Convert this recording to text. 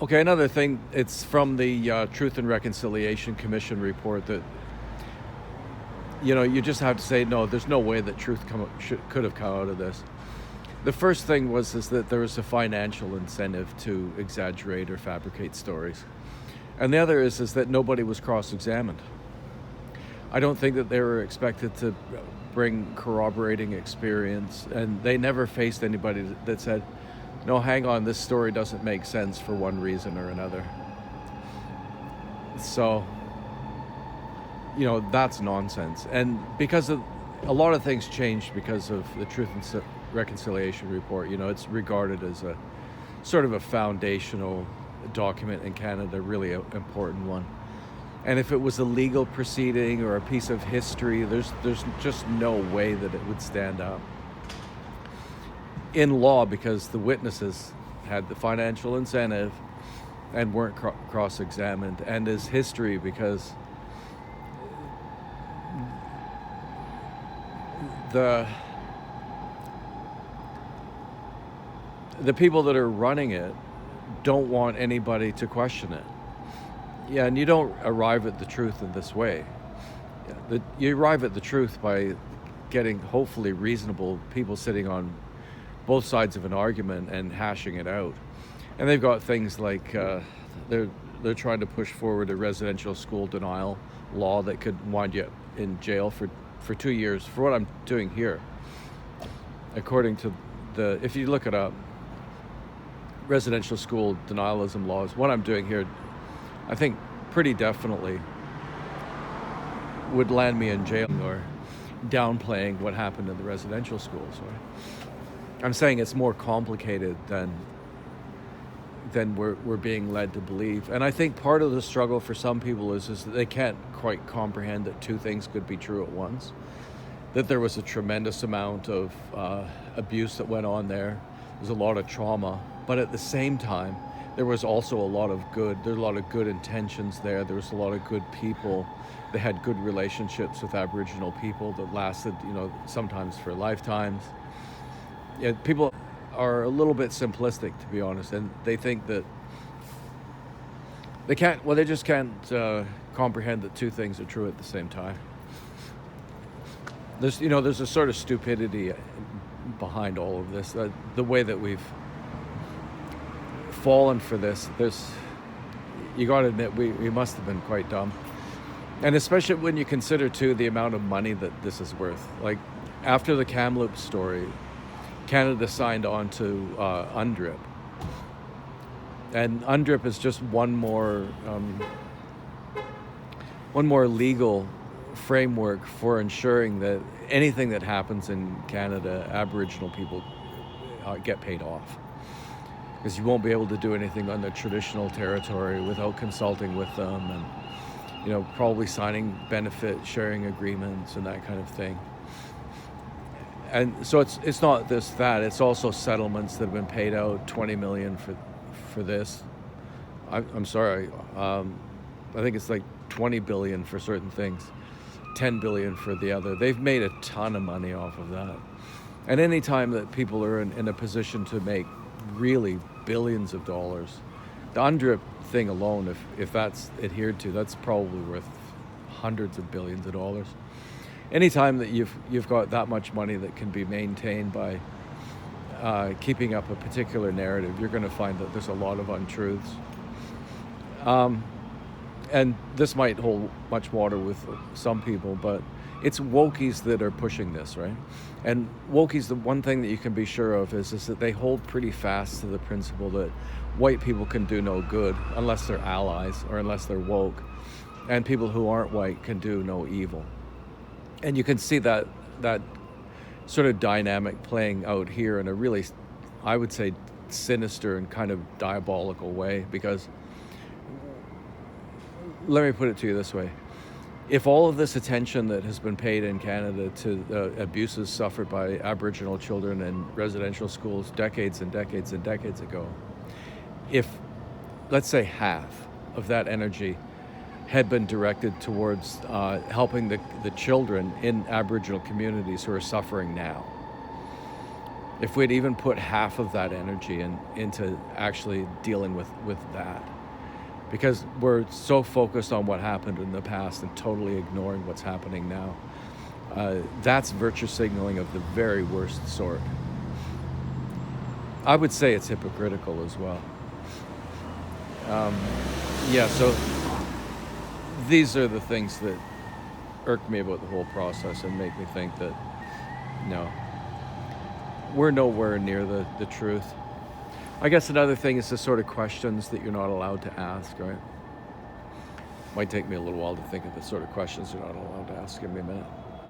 Okay, another thing, it's from the Truth and Reconciliation Commission report that, you just have to say, no, there's no way that could have come out of this. The first thing is that there was a financial incentive to exaggerate or fabricate stories. And the other is that nobody was cross-examined. I don't think that they were expected to bring corroborating experience, and they never faced anybody that said, no, hang on, this story doesn't make sense for one reason or another. So, that's nonsense. And because of a lot of things changed because of the Truth and Reconciliation report, it's regarded as a sort of a foundational document in Canada, really an important one. And if it was a legal proceeding or a piece of history, there's just no way that it would stand up in law, because the witnesses had the financial incentive and weren't cross-examined, and as history because the people that are running it don't want anybody to question it. Yeah, and you don't arrive at the truth in this way. You arrive at the truth by getting hopefully reasonable people sitting on both sides of an argument and hashing it out. And they've got things like they're trying to push forward a residential school denial law that could wind you up in jail for 2 years for what I'm doing here. According to if you look it up, residential school denialism laws, what I'm doing here, I think pretty definitely would land me in jail or downplaying what happened in the residential schools. Right? I'm saying it's more complicated than we're being led to believe. And I think part of the struggle for some people is that they can't quite comprehend that two things could be true at once. That there was a tremendous amount of abuse that went on there. There's a lot of trauma. But at the same time, there was also a lot of good. There were a lot of good intentions there. There was a lot of good people. They had good relationships with Aboriginal people that lasted, sometimes for lifetimes. Yeah, people are a little bit simplistic, to be honest, and they think that they just can't comprehend that two things are true at the same time. There's a sort of stupidity behind all of this. The way that we've fallen for this, you got to admit, we must have been quite dumb. And especially when you consider, too, the amount of money that this is worth. Like, after the Kamloops story, Canada signed on to UNDRIP. And UNDRIP is just one more legal framework for ensuring that anything that happens in Canada, Aboriginal people get paid off. Because you won't be able to do anything on the traditional territory without consulting with them and, probably signing benefit sharing agreements and that kind of thing. And so it's not that. It's also settlements that have been paid out, $20 million for this. I'm sorry. I think it's like $20 billion for certain things, $10 billion for the other. They've made a ton of money off of that. And any time that people are in a position to make really billions of dollars, the UNDRIP thing alone, if that's adhered to, that's probably worth hundreds of billions of dollars. Anytime that you've got that much money that can be maintained by keeping up a particular narrative, you're going to find that there's a lot of untruths. And this might hold much water with some people, but it's wokies that are pushing this, right? And wokies, the one thing that you can be sure of is that they hold pretty fast to the principle that white people can do no good unless they're allies or unless they're woke, and people who aren't white can do no evil. And you can see that sort of dynamic playing out here in a really, I would say, sinister and kind of diabolical way, because let me put it to you this way. If all of this attention that has been paid in Canada to abuses suffered by Aboriginal children in residential schools decades and decades and decades ago, if, let's say, half of that energy had been directed towards helping the children in Aboriginal communities who are suffering now, if we'd even put half of that energy into actually dealing with that. Because we're so focused on what happened in the past and totally ignoring what's happening now. That's virtue signaling of the very worst sort. I would say it's hypocritical as well. Yeah, so these are the things that irk me about the whole process and make me think that, no, we're nowhere near the truth. I guess another thing is the sort of questions that you're not allowed to ask, right? Might take me a little while to think of the sort of questions you're not allowed to ask. Give me a minute.